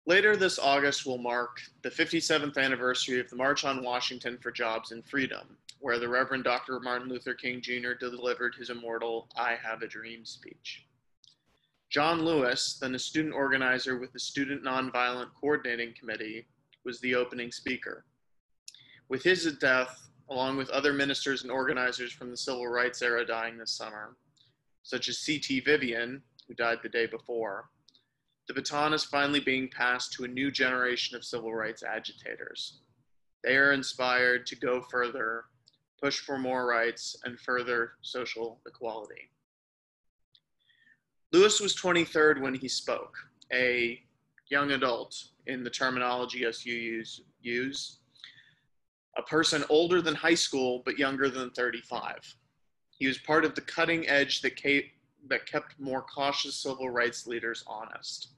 Later this August will mark the 57th anniversary of the March on Washington for Jobs and Freedom, where the Reverend Dr. Martin Luther King Jr. delivered his immortal "I Have a Dream" speech. John Lewis, then a student organizer with the Student Nonviolent Coordinating Committee, was the opening speaker. With his death, along with other ministers and organizers from the civil rights era dying this summer, such as C.T. Vivian, who died the day before, the baton is finally being passed to a new generation of civil rights agitators. They are inspired to go further, push for more rights, and further social equality. Lewis was 23rd when he spoke, a young adult in the terminology SU use, a person older than high school but younger than 35. He was part of the cutting edge that kept more cautious civil rights leaders honest.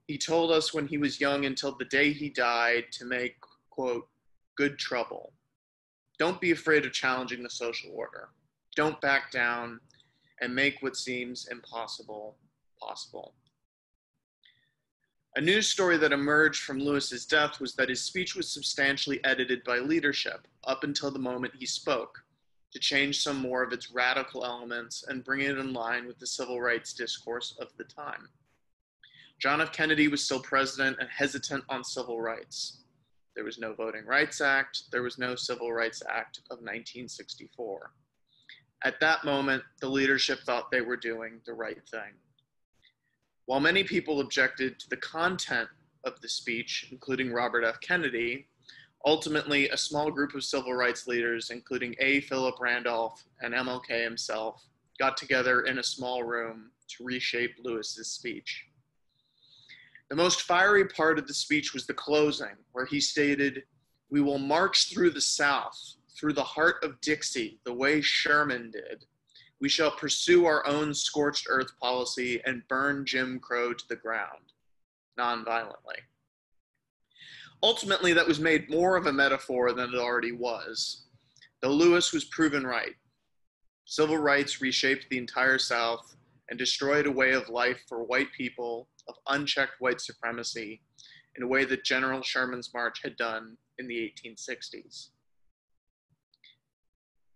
He told us when he was young until the day he died to make, quote, good trouble. Don't be afraid of challenging the social order. Don't back down and make what seems impossible possible. A news story that emerged from Lewis's death was that his speech was substantially edited by leadership up until the moment he spoke, to change some more of its radical elements and bring it in line with the civil rights discourse of the time. John F. Kennedy was still president and hesitant on civil rights. There was no Voting Rights Act. There was no Civil Rights Act of 1964. At that moment, the leadership thought they were doing the right thing. While many people objected to the content of the speech, including Robert F. Kennedy, ultimately a small group of civil rights leaders, including A. Philip Randolph and MLK himself, got together in a small room to reshape Lewis's speech. The most fiery part of the speech was the closing, where he stated, "We will march through the South, through the heart of Dixie, the way Sherman did. We shall pursue our own scorched earth policy and burn Jim Crow to the ground, nonviolently." Ultimately, that was made more of a metaphor than it already was, though Lewis was proven right. Civil rights reshaped the entire South and destroyed a way of life for white people of unchecked white supremacy in a way that General Sherman's march had done in the 1860s.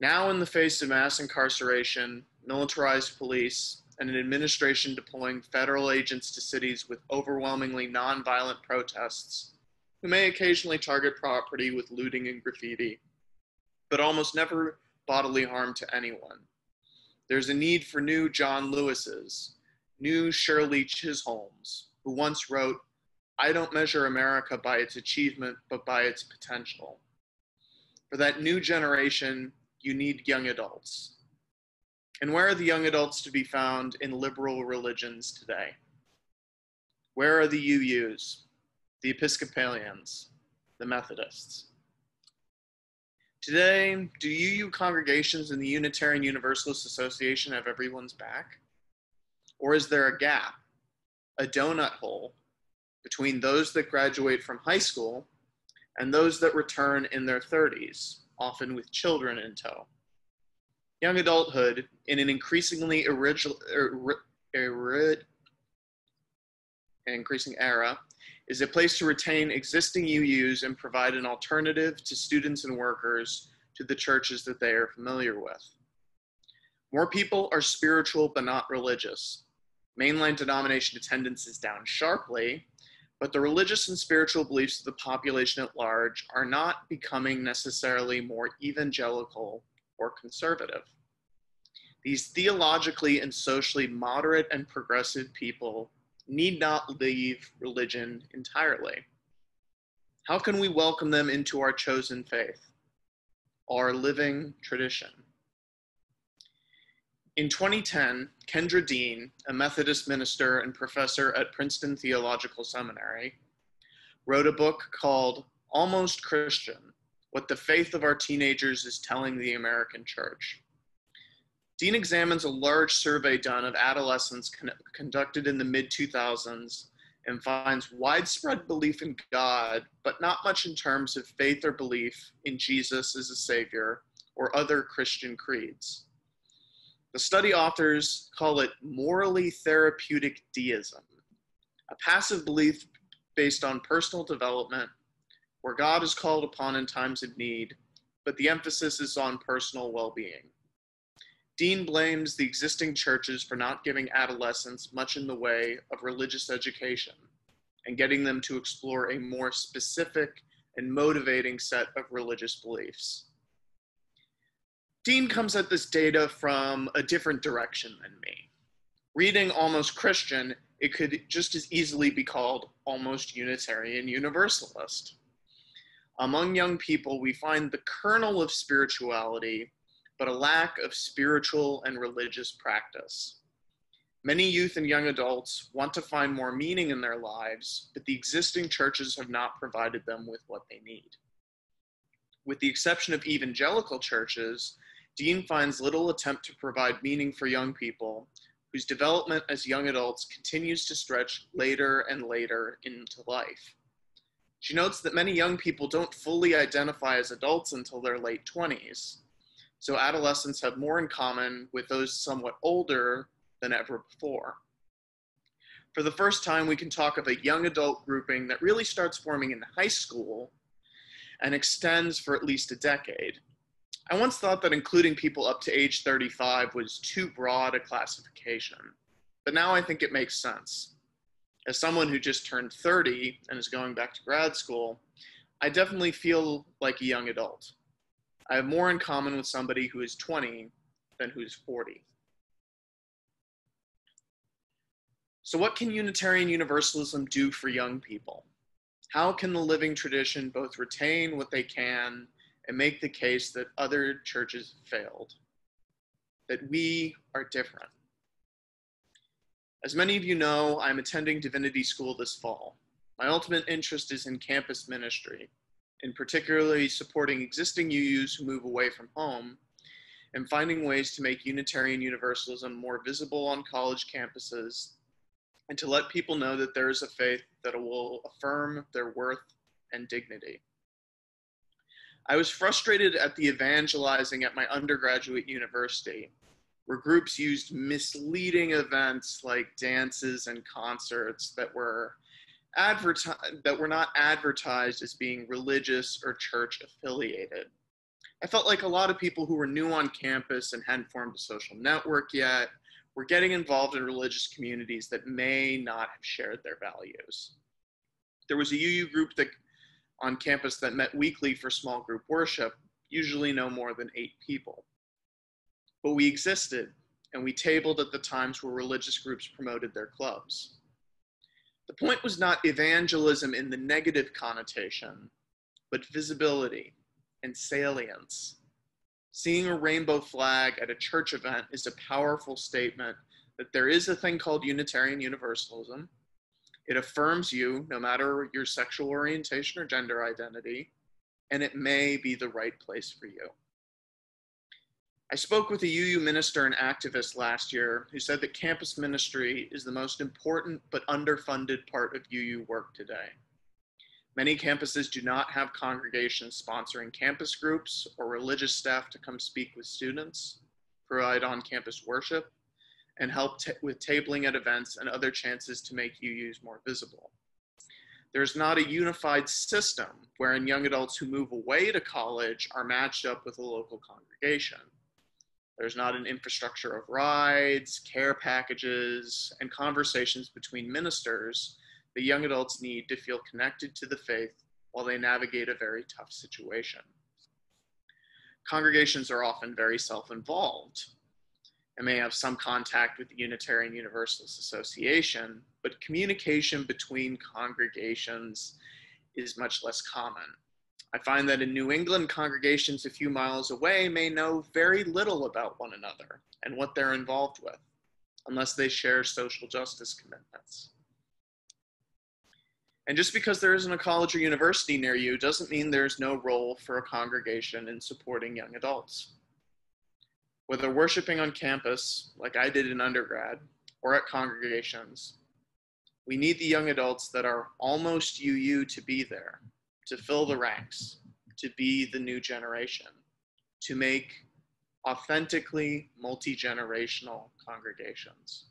Now, in the face of mass incarceration, militarized police, and an administration deploying federal agents to cities with overwhelmingly nonviolent protests, who may occasionally target property with looting and graffiti, but almost never bodily harm to anyone, there's a need for new John Lewises, new Shirley Chisholms, who once wrote, "I don't measure America by its achievement, but by its potential." For that new generation, you need young adults. And where are the young adults to be found in liberal religions today? Where are the UUs, the Episcopalians, the Methodists? Today, do UU congregations in the Unitarian Universalist Association have everyone's back? Or is there a gap, a donut hole, between those that graduate from high school and those that return in their 30s, often with children in tow? Young adulthood, in an increasingly increasing era, is a place to retain existing UUs and provide an alternative to students and workers to the churches that they are familiar with. More people are spiritual but not religious. Mainline denomination attendance is down sharply, but the religious and spiritual beliefs of the population at large are not becoming necessarily more evangelical or conservative. These theologically and socially moderate and progressive people need not leave religion entirely. How can we welcome them into our chosen faith, our living tradition? In 2010, Kendra Dean, a Methodist minister and professor at Princeton Theological Seminary, wrote a book called Almost Christian: What the Faith of Our Teenagers is Telling the American Church. Dean examines a large survey done of adolescents conducted in the mid-2000s and finds widespread belief in God, but not much in terms of faith or belief in Jesus as a savior or other Christian creeds. The study authors call it morally therapeutic deism, a passive belief based on personal development, where God is called upon in times of need, but the emphasis is on personal well-being. Dean blames the existing churches for not giving adolescents much in the way of religious education and getting them to explore a more specific and motivating set of religious beliefs. Dean comes at this data from a different direction than me. Reading Almost Christian, it could just as easily be called Almost Unitarian Universalist. Among young people, we find the kernel of spirituality, but a lack of spiritual and religious practice. Many youth and young adults want to find more meaning in their lives, but the existing churches have not provided them with what they need. With the exception of evangelical churches, Dean finds little attempt to provide meaning for young people, whose development as young adults continues to stretch later and later into life. She notes that many young people don't fully identify as adults until their late 20s, so adolescents have more in common with those somewhat older than ever before. For the first time, we can talk of a young adult grouping that really starts forming in high school and extends for at least a decade. I once thought that including people up to age 35 was too broad a classification, but now I think it makes sense. As someone who just turned 30 and is going back to grad school, I definitely feel like a young adult. I have more in common with somebody who is 20 than who's 40. So what can Unitarian Universalism do for young people? How can the living tradition both retain what they can and make the case that other churches failed, that we are different? As many of you know, I'm attending Divinity School this fall. My ultimate interest is in campus ministry, in particularly supporting existing UUs who move away from home and finding ways to make Unitarian Universalism more visible on college campuses and to let people know that there is a faith that will affirm their worth and dignity. I was frustrated at the evangelizing at my undergraduate university, where groups used misleading events like dances and concerts that were not advertised as being religious or church affiliated. I felt like a lot of people who were new on campus and hadn't formed a social network yet were getting involved in religious communities that may not have shared their values. There was a UU group on campus that met weekly for small group worship, usually no more than 8 people. But we existed, and we tabled at the times where religious groups promoted their clubs. The point was not evangelism in the negative connotation, but visibility and salience. Seeing a rainbow flag at a church event is a powerful statement that there is a thing called Unitarian Universalism. It affirms you, no matter your sexual orientation or gender identity, and it may be the right place for you. I spoke with a UU minister and activist last year who said that campus ministry is the most important but underfunded part of UU work today. Many campuses do not have congregations sponsoring campus groups or religious staff to come speak with students, provide on-campus worship, and help with tabling at events and other chances to make UUs more visible. There's not a unified system wherein young adults who move away to college are matched up with a local congregation. There's not an infrastructure of rides, care packages, and conversations between ministers that young adults need to feel connected to the faith while they navigate a very tough situation. Congregations are often very self-involved and may have some contact with the Unitarian Universalist Association, but communication between congregations is much less common. I find that in New England, congregations a few miles away may know very little about one another and what they're involved with, unless they share social justice commitments. And just because there isn't a college or university near you doesn't mean there's no role for a congregation in supporting young adults. Whether worshiping on campus, like I did in undergrad, or at congregations, we need the young adults that are almost UU to be there, to fill the ranks, to be the new generation, to make authentically multi-generational congregations.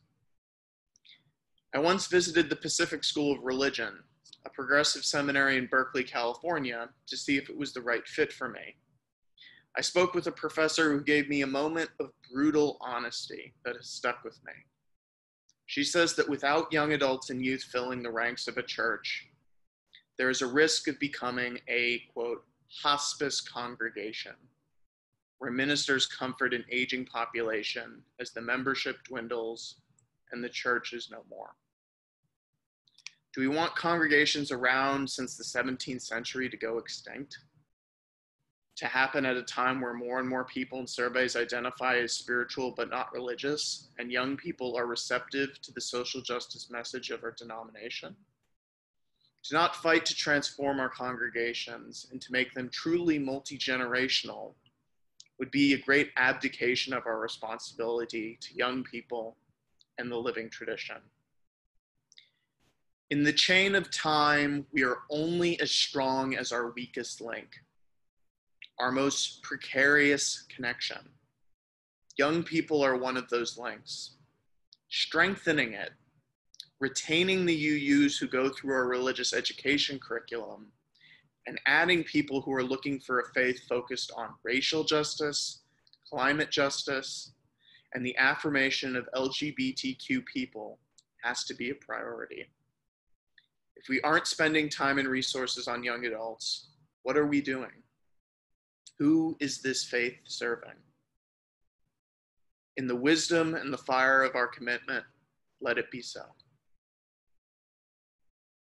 I once visited the Pacific School of Religion, a progressive seminary in Berkeley, California, to see if it was the right fit for me. I spoke with a professor who gave me a moment of brutal honesty that has stuck with me. She says that without young adults and youth filling the ranks of a church, there is a risk of becoming a, quote, hospice congregation, where ministers comfort an aging population as the membership dwindles and the church is no more. Do we want congregations around since the 17th century to go extinct? To happen at a time where more and more people in surveys identify as spiritual but not religious, and young people are receptive to the social justice message of our denomination? To not fight to transform our congregations and to make them truly multi-generational would be a great abdication of our responsibility to young people and the living tradition. In the chain of time, we are only as strong as our weakest link, our most precarious connection. Young people are one of those links. Strengthening it, retaining the UUs who go through our religious education curriculum, and adding people who are looking for a faith focused on racial justice, climate justice, and the affirmation of LGBTQ people has to be a priority. If we aren't spending time and resources on young adults, what are we doing? Who is this faith serving? In the wisdom and the fire of our commitment, let it be so.